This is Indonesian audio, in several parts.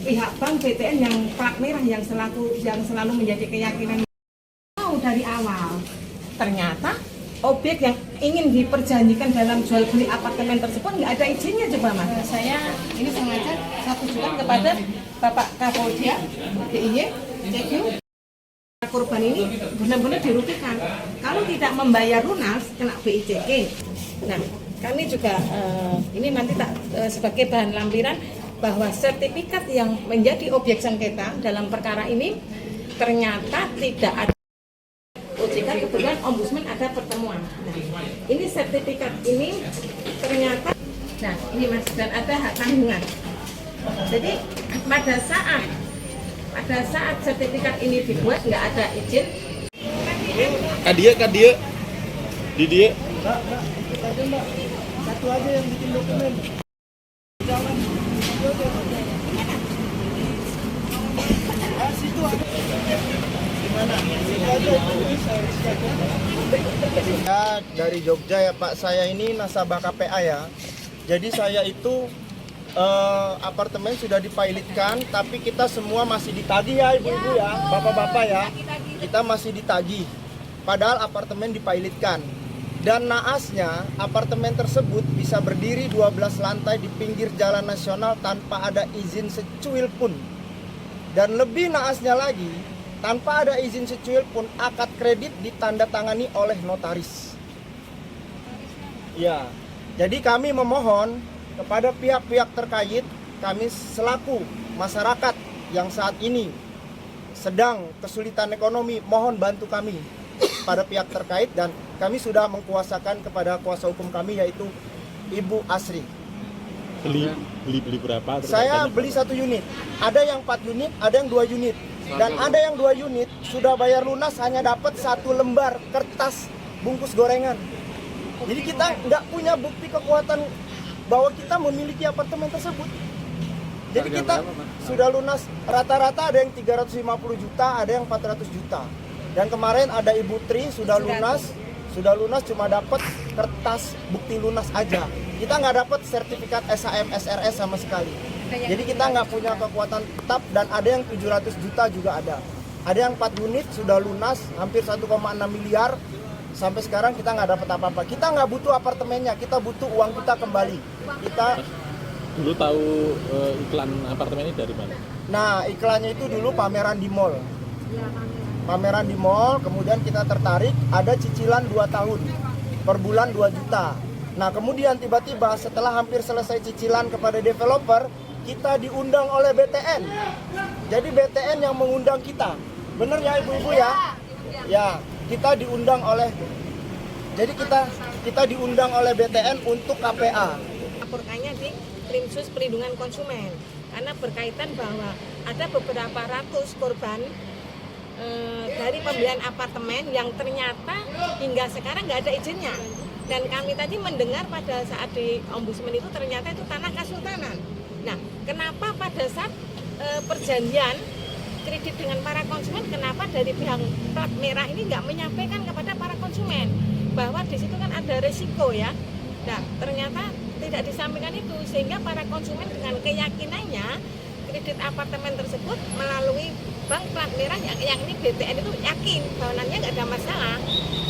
pihak bank BTN yang plat merah yang selalu menjadi keyakinan dari awal. Ternyata objek yang ingin diperjanjikan dalam jual beli apartemen tersebut nggak ada izinnya, coba Mas. Saya ini sengaja satu juga kepada Bapak Kapolda DIY CQ. Korban ini benar-benar dirugikan. Kalau tidak membayar lunas kena BICK. Nah, kami juga ini nanti sebagai bahan lampiran bahwa sertifikat yang menjadi objek sengketa dalam perkara ini ternyata tidak ada. OJK kebetulan ombudsman ada pertemuan. Nah, ini sertifikat ini ternyata, nah ini Mas, dan ada hak tanggungan. Jadi pada saat sertifikat ini dibuat nggak ada izin. Kadia, di dia. Mbak, satu aja yang bikin dokumen. Jangan. Situ aja. Ya, dari Jogja ya Pak, saya ini nasabah KPA ya. Jadi saya itu apartemen sudah dipilotkan, tapi kita semua masih ditagih ya ibu-ibu ya, bapak-bapak ya. Kita masih ditagih, padahal apartemen dipilotkan. Dan naasnya apartemen tersebut bisa berdiri 12 lantai di pinggir jalan nasional tanpa ada izin secuil pun. Dan lebih naasnya lagi, tanpa ada izin secuil pun akad kredit ditandatangani oleh notaris. Ya, jadi kami memohon kepada pihak-pihak terkait, kami selaku masyarakat yang saat ini sedang kesulitan ekonomi, mohon bantu kami pada pihak terkait, dan kami sudah mengkuasakan kepada kuasa hukum kami yaitu Ibu Asri. Beli berapa? Saya beli 1 unit, ada yang 4 unit, ada yang 2 unit. Dan ada yang 2 unit sudah bayar lunas hanya dapat 1 lembar kertas bungkus gorengan. Jadi kita nggak punya bukti kekuatan bahwa kita memiliki apartemen tersebut. Jadi kita sudah lunas rata-rata ada yang 350 juta, ada yang 400 juta. Dan kemarin ada Ibu Tri sudah lunas cuma dapat kertas bukti lunas aja. Kita nggak dapat sertifikat SHM SRS sama sekali. Jadi kita nggak punya kekuatan tetap, dan ada yang 700 juta juga ada. Ada yang 4 unit sudah lunas hampir 1,6 miliar. Sampai sekarang kita nggak dapat apa-apa. Kita nggak butuh apartemennya, kita butuh uang kita kembali. Kita dulu tahu iklan apartemen ini dari mana? Nah, iklannya itu dulu pameran di mall. Pameran di mall, kemudian kita tertarik, ada cicilan 2 tahun. Per bulan 2 juta. Nah, kemudian tiba-tiba setelah hampir selesai cicilan kepada developer, kita diundang oleh BTN. Jadi BTN yang mengundang kita. Bener ya ibu-ibu ya? Ya, kita diundang oleh, jadi kita diundang oleh BTN untuk KPA. Laporkannya di Krimsus Perlindungan Konsumen karena berkaitan bahwa ada beberapa ratus korban dari pembelian apartemen yang ternyata hingga sekarang nggak ada izinnya. Dan kami tadi mendengar pada saat di ombudsman itu ternyata itu tanah kasultanan. Nah, kenapa pada saat perjanjian kredit dengan para konsumen, kenapa dari pihak plat merah ini nggak menyampaikan kepada para konsumen bahwa di situ kan ada resiko ya. Nah, ternyata tidak disampaikan itu, sehingga para konsumen dengan keyakinannya kredit apartemen tersebut melalui bank plat merah yang ini BTN itu yakin bahwa nantinya nggak ada masalah.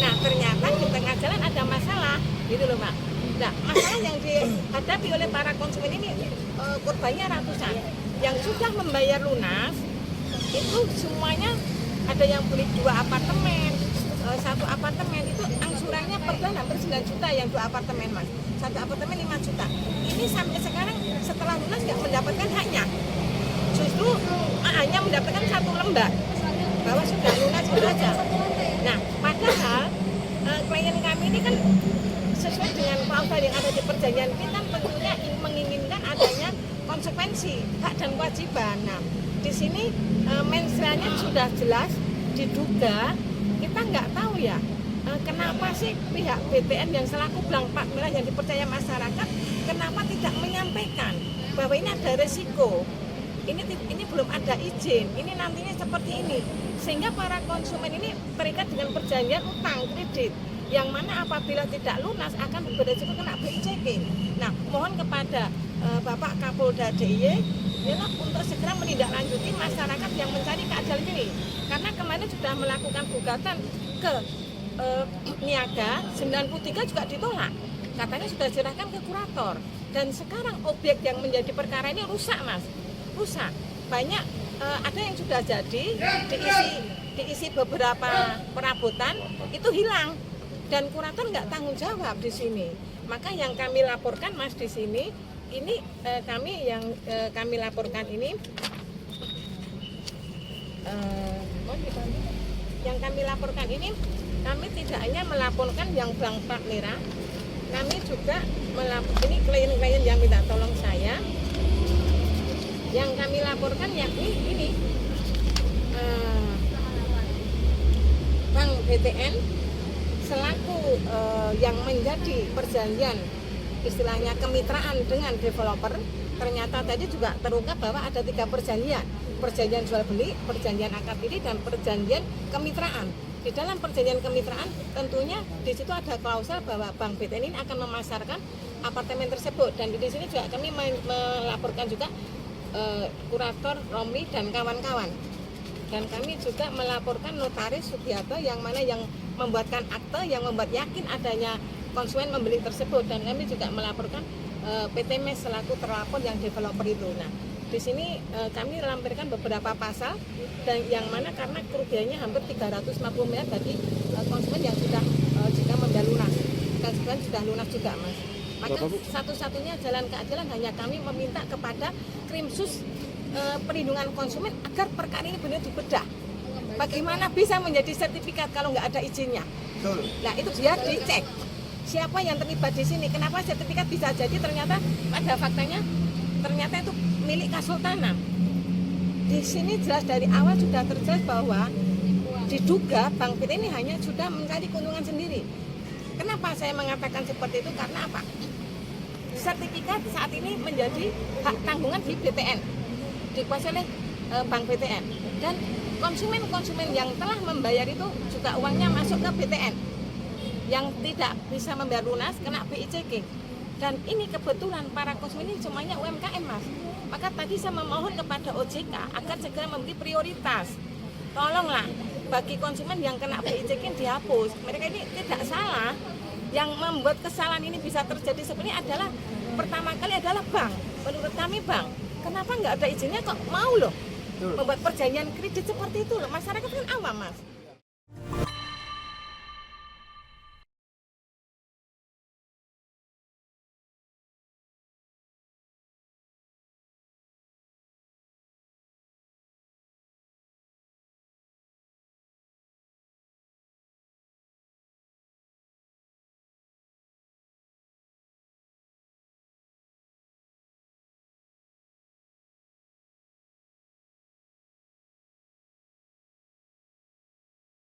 Nah, ternyata di tengah jalan ada masalah, gitu loh Pak. Nah, masalah yang dihadapi oleh para konsumen ini korbannya ratusan yang sudah membayar lunas. Itu semuanya ada yang beli 2 apartemen, 1 apartemen itu angsurannya per bulan hampir 9 juta yang 2 apartemen Mas. 1 apartemen 5 juta. Ini sampai sekarang setelah lunas nggak mendapatkan haknya. Justru hanya mendapatkan 1 lembar bahwa sudah lunas saja. Nah, padahal klien kami ini kan sesuai dengan klausul yang ada di perjanjian kita tentunya menginginkan adanya konsekuensi hak dan kewajiban. Nah, di sini menstranya sudah jelas diduga, kita nggak tahu ya kenapa sih pihak BTN yang selaku bank plat merah yang dipercaya masyarakat kenapa tidak menyampaikan bahwa ini ada resiko, ini belum ada izin, ini nantinya seperti ini, sehingga para konsumen ini terikat dengan perjanjian utang kredit yang mana apabila tidak lunas akan beresiko kena BICK. Nah, mohon kepada Bapak Kapolda DIY adalah untuk segera menindaklanjuti masyarakat yang mencari keadilan ini. Karena kemarin sudah melakukan gugatan ke Niaga, 93 juga ditolak. Katanya sudah diserahkan ke kurator. Dan sekarang objek yang menjadi perkara ini rusak, Mas. Rusak. Banyak ada yang sudah jadi diisi beberapa perabotan itu hilang dan kurator nggak tanggung jawab di sini. Maka yang kami laporkan, Mas, di sini ini kami laporkan ini yang kami laporkan ini kami tidak hanya melaporkan yang bank plat merah, kami juga ini klien-klien yang minta tolong saya. Yang kami laporkan yakni ini Bank BTN selaku yang menjadi perjanjian istilahnya kemitraan dengan developer. Ternyata tadi juga terungkap bahwa ada 3 perjanjian jual beli, perjanjian akad ini, dan perjanjian kemitraan. Di dalam perjanjian kemitraan tentunya di situ ada klausul bahwa Bank BTN ini akan memasarkan apartemen tersebut, dan di sini juga kami melaporkan juga kurator Romi dan kawan-kawan, dan kami juga melaporkan notaris Sugiarto yang mana yang membuatkan akte yang membuat yakin adanya konsumen membeli tersebut, dan kami juga melaporkan PT MES selaku terlapor yang developer itu. Nah, di sini kami lampirkan beberapa pasal dan yang mana karena kerugiannya hampir 350 miliar bagi konsumen yang sudah jika membayar lunas, dan sebenarnya sudah lunas juga, Mas. Maka satu-satunya jalan keadilan hanya kami meminta kepada Krimsus Perlindungan Konsumen agar perkara ini benar dibedah. Bagaimana bisa menjadi sertifikat kalau nggak ada izinnya? Nah, itu biar dicek siapa yang terlibat di sini. Kenapa sertifikat bisa jadi ternyata pada faktanya ternyata itu milik Kasultanan. Di sini jelas dari awal sudah terjelas bahwa diduga Bank BTN ini hanya sudah mencari keuntungan sendiri. Kenapa saya mengatakan seperti itu? Karena apa? Sertifikat saat ini menjadi hak tanggungan di BTN, dikuasai oleh Bank BTN, dan konsumen-konsumen yang telah membayar itu juga uangnya masuk ke BTN. Yang tidak bisa membayar lunas kena BICK. Dan ini kebetulan para konsumen ini semuanya UMKM, Mas. Maka tadi saya memohon kepada OJK agar segera memberi prioritas. Tolonglah bagi konsumen yang kena BICK dihapus. Mereka ini tidak salah. Yang membuat kesalahan ini bisa terjadi sebenarnya adalah pertama kali adalah bank. Menurut kami bank, kenapa nggak ada izinnya kok mau loh membuat perjanjian kredit seperti itu loh. Masyarakat kan awam, Mas.